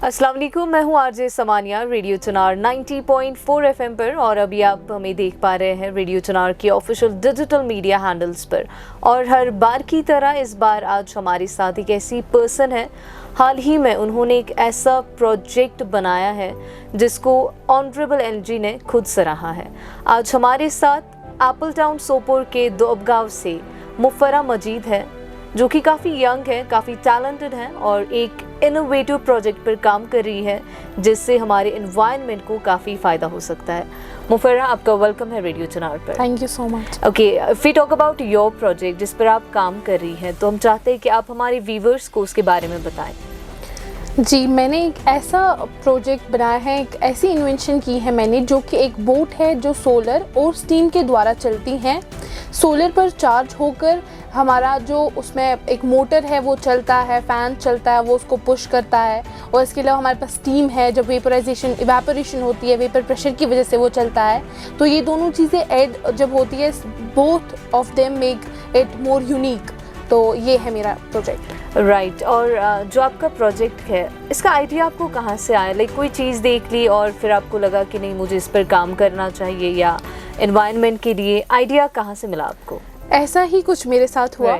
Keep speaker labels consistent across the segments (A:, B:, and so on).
A: अस्सलाम वालेकुम, मैं हूँ आरजे समानिया रेडियो चुनार 90.4 एफएम पर, और अभी आप हमें देख पा रहे हैं रेडियो चुनार की ऑफिशियल डिजिटल मीडिया हैंडल्स पर। और हर बार की तरह इस बार आज हमारे साथ एक ऐसी पर्सन है, हाल ही में उन्होंने एक ऐसा प्रोजेक्ट बनाया है जिसको ऑनरेबल एलजी ने खुद सराहा है। आज हमारे साथ एप्पल टाउन सोपोर के दोबगांव से मुफर्रा मजीद है, जो कि काफ़ी यंग है, काफ़ी टैलेंटेड है और एक इनोवेटिव प्रोजेक्ट पर काम कर रही है जिससे हमारे एनवायरनमेंट को काफ़ी फ़ायदा हो सकता है। मुफर्रा, आपका वेलकम है रेडियो चुनार पर।
B: Thank you so much.
A: Okay, if we talk about your project जिस पर आप काम कर रही हैं, तो हम चाहते हैं कि आप हमारे व्यूवर्स को उसके बारे में बताएं।
B: जी, मैंने एक ऐसा प्रोजेक्ट बनाया है, एक ऐसी इन्वेंशन की है मैंने, जो कि एक बोट है जो सोलर और स्टीम के द्वारा चलती हैं। सोलर पर चार्ज होकर हमारा जो उसमें एक मोटर है वो चलता है, फ़ैन चलता है, वो उसको पुश करता है, और इसके अलावा हमारे पास स्टीम है, जब वेपराइजेशन इवेपोरेशन होती है, वेपर प्रेशर की वजह से वो चलता है। तो ये दोनों चीज़ें ऐड जब होती है, both of them make it more unique. तो ये है मेरा प्रोजेक्ट।
A: राइट। और जो आपका प्रोजेक्ट है, इसका आइडिया आपको कहाँ से आया? लाइक कोई चीज़ देख ली और फिर आपको लगा कि नहीं, मुझे इस पर काम करना चाहिए, या एनवायरनमेंट के लिए आइडिया कहाँ से मिला आपको?
B: ऐसा ही कुछ मेरे साथ हुआ।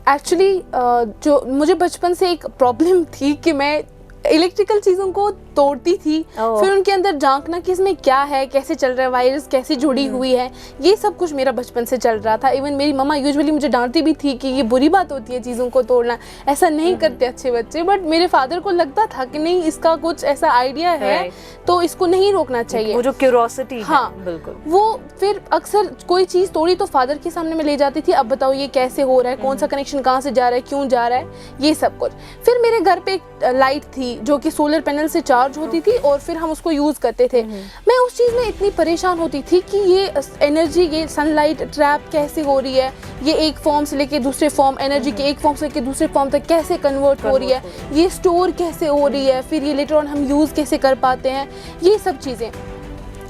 B: एक्चुअली जो मुझे बचपन से एक प्रॉब्लम थी कि मैं इलेक्ट्रिकल चीज़ों को तोड़ती थी, फिर उनके अंदर झांकना कि इसमें क्या है, कैसे चल रहा है, वायर्स कैसे जुड़ी हुई है, ये सब कुछ मेरा बचपन से चल रहा था। इवन मेरी मम्मा यूजुअली मुझे डांटती भी थी कि ये बुरी बात होती है चीज़ों को तोड़ना, ऐसा नहीं करते अच्छे बच्चे। बट मेरे फादर को लगता था कि नहीं, इसका कुछ ऐसा आइडिया है तो इसको नहीं रोकना चाहिए।
A: वो जो क्यूरोसिटी,
B: हाँ
A: बिल्कुल।
B: वो फिर अक्सर कोई चीज़ तोड़ी तो फादर के सामने मैं ले जाती थी, अब बताओ ये कैसे हो रहा है, कौन सा कनेक्शन कहाँ से जा रहा है, क्यों जा रहा है, ये सब कुछ। फिर मेरे घर पे एक लाइट थी जो कि सोलर पैनल से चार्ज होती थी, और फिर हम उसको यूज़ करते थे। मैं उस चीज़ में इतनी परेशान होती थी कि ये एनर्जी, ये सनलाइट ट्रैप कैसे हो रही है, ये एक फॉर्म से लेके दूसरे फॉर्म, एनर्जी के एक फॉर्म से लेके दूसरे फॉर्म तक कैसे कन्वर्ट हो रही है, ये स्टोर कैसे हो रही है, फिर ये लेटर ऑन हम यूज़ कैसे कर पाते हैं, ये सब चीज़ें।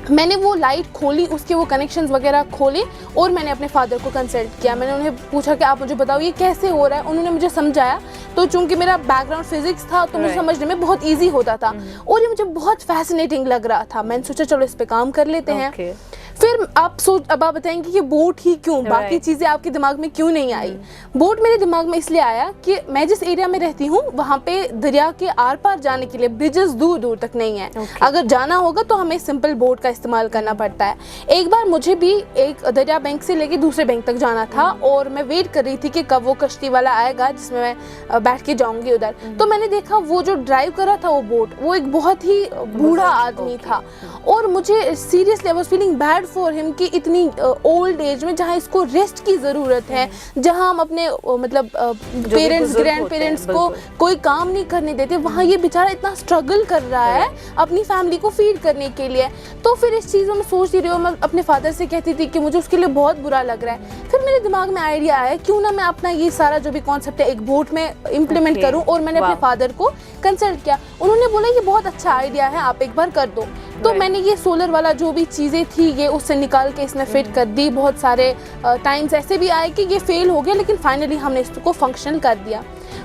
B: मैंने वो लाइट खोली, उसके वो कनेक्शंस वगैरह खोले, और मैंने अपने फादर को कंसल्ट किया। मैंने उन्हें पूछा कि आप मुझे बताओ ये कैसे हो रहा है। उन्होंने मुझे समझाया। तो चूंकि मेरा बैकग्राउंड फिजिक्स था तो मुझे समझने में बहुत इजी होता था, और ये मुझे बहुत फैसिनेटिंग लग रहा था। मैंने सोचा चलो इस पे काम कर लेते हैं। फिर अब आप बताएंगे कि बोट ही क्यों, बाकी चीज़ें आपके दिमाग में क्यों नहीं आई? बोट मेरे दिमाग में इसलिए आया कि मैं जिस एरिया में रहती हूँ वहाँ पे दरिया के आर पार जाने के लिए ब्रिजेस दूर दूर तक नहीं है। अगर जाना होगा तो हमें सिंपल बोट का इस्तेमाल करना पड़ता है। एक बार मुझे भी एक दरिया बैंक से लेके दूसरे बैंक तक जाना था, और मैं वेट कर रही थी कि कब वो कश्ती वाला आएगा जिसमें मैं बैठ के जाऊँगी उधर। तो मैंने देखा वो जो ड्राइव कर रहा था वो बोट, वो एक बहुत ही बूढ़ा आदमी था, और मुझे seriously I was feeling bad for him कि इतनी ओल्ड एज में, जहाँ इसको रेस्ट की ज़रूरत है, जहाँ हम अपने मतलब पेरेंट्स, ग्रैंड पेरेंट्स को कोई काम नहीं करने देते, वहाँ ये बेचारा इतना स्ट्रगल कर रहा है अपनी फैमिली को फीड करने के लिए। तो फिर इस चीज़ में सोचती रही हूँ, मैं अपने फादर से कहती थी कि मुझे उसके लिए बहुत बुरा लग रहा है। फिर मेरे दिमाग में आइडिया आया, क्यों ना मैं अपना ये सारा जो भी कॉन्सेप्ट है एक बोट में इम्प्लीमेंट करूँ, और मैंने अपने फादर को कंसल्ट किया। उन्होंने बोला ये बहुत अच्छा आइडिया है, आप एक बार कर दो। तो मैंने ये सोलर वाला जो भी चीज़ें थी ये उससे निकाल के इसमें फिट कर दी। बहुत सारे टाइम्स ऐसे भी आए कि ये फेल हो गया, लेकिन फाइनली हमने इसको फंक्शन कर दिया।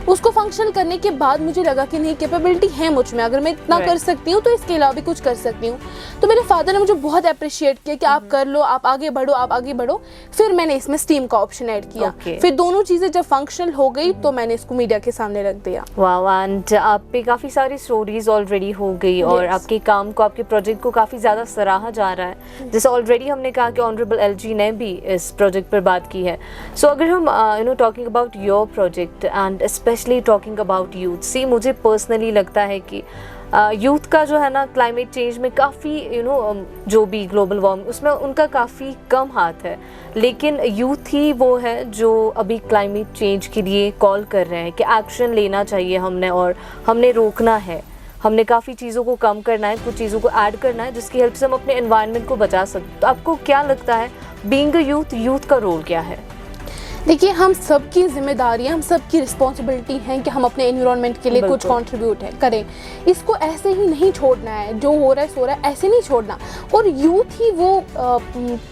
B: उसको फंक्शन करने के बाद मुझे लगा कि नहीं, कैपेबिलिटी है मुझ में, अगर मैं इतना कर सकती हूँ तो इसके अलावा भी कुछ कर सकती हूँ। तो मेरे फादर ने मुझे बहुत अप्रिशिएट किया कि आप कर लो, आप आगे बढ़ो, आप आगे बढ़ो। फिर मैंने इसमें स्टीम का ऑप्शन ऐड किया। फिर दोनों चीज़ें जब फंक्शनल हो गई तो मैंने इसको मीडिया के सामने रख दिया।
A: वाह, एंड आप पे काफ़ी सारी स्टोरीज ऑलरेडी हो गई, और आपके काम को, आपके प्रोजेक्ट को काफ़ी ज़्यादा सराहा जा रहा है। जैसे ऑलरेडी हमने कहा कि ऑनरेबल एलजी ने भी इस प्रोजेक्ट पर बात की है। सो अगर हम talking about your project and specially talking about youth, see मुझे पर्सनली लगता है कि यूथ का जो है ना, क्लाइमेट चेंज में काफ़ी जो भी ग्लोबल वार्मिंग, उसमें उनका काफ़ी कम हाथ है, लेकिन यूथ ही वो है जो अभी क्लाइमेट चेंज के लिए कॉल कर रहे हैं कि एक्शन लेना चाहिए हमने, और हमने रोकना है, हमने काफ़ी चीज़ों को कम करना है, कुछ चीज़ों को ऐड करना है जिसकी हेल्प से हम अपने एनवायरनमेंट को बचा सकते। तो आपको क्या लगता है, बीइंग अ यूथ, यूथ का रोल क्या है?
B: देखिए, हम सबकी जिम्मेदारी है, हम सबकी रिस्पॉन्सिबिलिटी है कि हम अपने एनवायरनमेंट के लिए कुछ
A: बिल्कुल।
B: कंट्रीब्यूट है करें। इसको ऐसे ही नहीं छोड़ना है, जो हो रहा है सो रहा है, ऐसे नहीं छोड़ना। और यूथ ही वो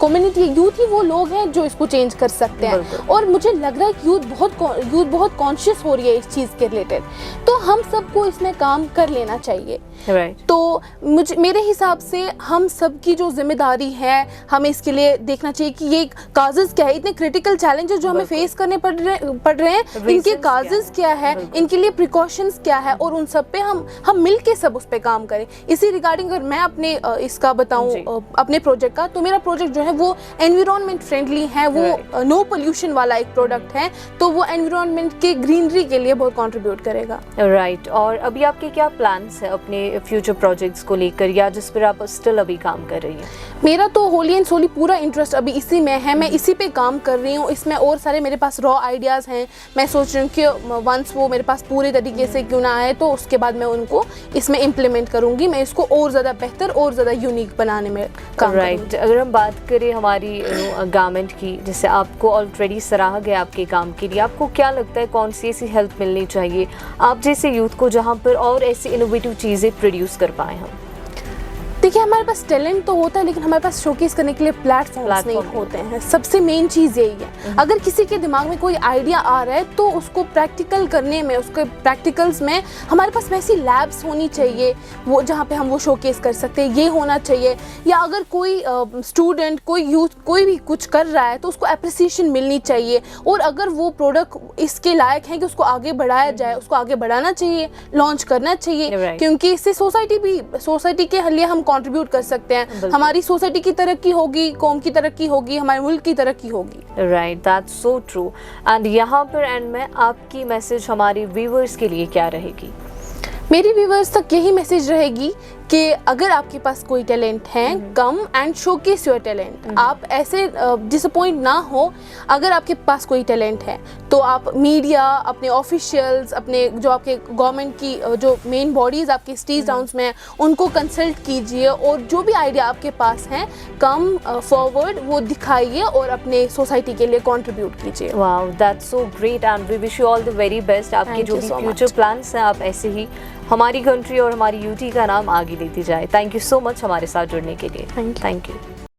B: कम्युनिटी, यूथ ही वो लोग हैं जो इसको चेंज कर सकते हैं।
A: बिल्कुल।
B: और मुझे लग रहा है कि यूथ बहुत कॉन्शियस हो रही है इस चीज़ के रिलेटेड, तो हम सबको इसमें काम कर लेना चाहिए।
A: राइट।
B: तो मेरे हिसाब से हम सबकी जो जिम्मेदारी है, हमें इसके लिए देखना चाहिए कि ये काजेज क्या है, इतने क्रिटिकल चैलेंजेस जो हमें फेस करने पड़ रहे हैं, इनके काजेज क्या है, इनके लिए प्रिकॉशंस क्या है, और उन सब पे हम मिल के सब उस पे काम करें। इसी रिगार्डिंग अगर मैं अपने इसका बताऊं अपने प्रोजेक्ट का, तो मेरा प्रोजेक्ट जो है वो एनवायरनमेंट फ्रेंडली है, वो नो पोल्यूशन वाला एक प्रोडक्ट है, तो वो एनवायरनमेंट के ग्रीनरी के लिए बहुत कंट्रीब्यूट करेगा।
A: राइट। और अभी आपके क्या प्लान्स हैं अपने फ्यूचर प्रोजेक्ट्स को लेकर, या जिस पर आप स्टिल अभी काम कर रही हैं?
B: मेरा तो होली एंड सोली पूरा इंटरेस्ट अभी इसी में है, मैं इसी पे काम कर रही हूँ। इसमें और सारे मेरे पास रॉ आइडियाज़ हैं, मैं सोच रही हूँ कि वंस वो मेरे पास पूरे तरीके से क्यों ना आए, तो उसके बाद मैं उनको इसमें इम्प्लीमेंट करूँगी। मैं इसको और ज़्यादा बेहतर और ज़्यादा यूनिक बनाने में काम
A: राइट। अगर हम बात करें हमारी गारमेंट की, जैसे आपको ऑलरेडी सराहा गया आपके काम के लिए, आपको क्या लगता है कौन सी ऐसी हेल्प मिलनी चाहिए आप जैसे यूथ को, जहाँ पर और ऐसी इनोवेटिव चीज़ें प्रोड्यूस कर पाएँ हम?
B: देखिए, हमारे पास टैलेंट तो होता है, लेकिन हमारे पास शोकेस करने के लिए प्लेटफॉर्म्स नहीं होते हैं। सबसे मेन चीज़ यही है। अगर किसी के दिमाग में कोई आइडिया आ रहा है, तो उसको प्रैक्टिकल करने में, उसके प्रैक्टिकल्स में हमारे पास वैसी लैब्स होनी चाहिए, वो जहाँ पे हम वो शोकेस कर सकते हैं, ये होना चाहिए। या अगर कोई स्टूडेंट, कोई यूथ, कोई भी कुछ कर रहा है, तो उसको अप्रिसिएशन मिलनी चाहिए। और अगर वो प्रोडक्ट इसके लायक है कि उसको आगे बढ़ाया जाए, उसको आगे बढ़ाना चाहिए, लॉन्च करना चाहिए, क्योंकि इससे सोसाइटी के लिए हम कंट्रीब्यूट कर सकते हैं। हमारी सोसाइटी की तरक्की होगी, कौम की तरक्की होगी, हमारे मुल्क की तरक्की होगी।
A: Right, that's so true. And यहाँ पर एंड में आपकी मैसेज हमारे व्यूअर्स के लिए क्या रहेगी?
B: मेरी व्यूअर्स तक यही मैसेज रहेगी कि अगर आपके पास कोई टैलेंट है, come and showcase your talent. आप ऐसे डिसअपॉइंट ना हो। अगर आपके पास कोई टैलेंट है, तो आप मीडिया, अपने ऑफिशियल्स, अपने जो आपके गवर्नमेंट की जो मेन बॉडीज़ आपके स्टेट टाउन्स में हैं, उनको कंसल्ट कीजिए, और जो भी आइडिया आपके पास हैं, कम फॉरवर्ड वो दिखाइए और अपने सोसाइटी के लिए कंट्रीब्यूट कीजिए।
A: Wow, that's so great and we wish you all the very best. आपके जो भी फ्यूचर प्लान्स हैं, आप ऐसे ही हमारी कंट्री और हमारी यूटी का नाम आगे लेती जाए। थैंक यू सो मच हमारे साथ जुड़ने के लिए।
B: Thank you.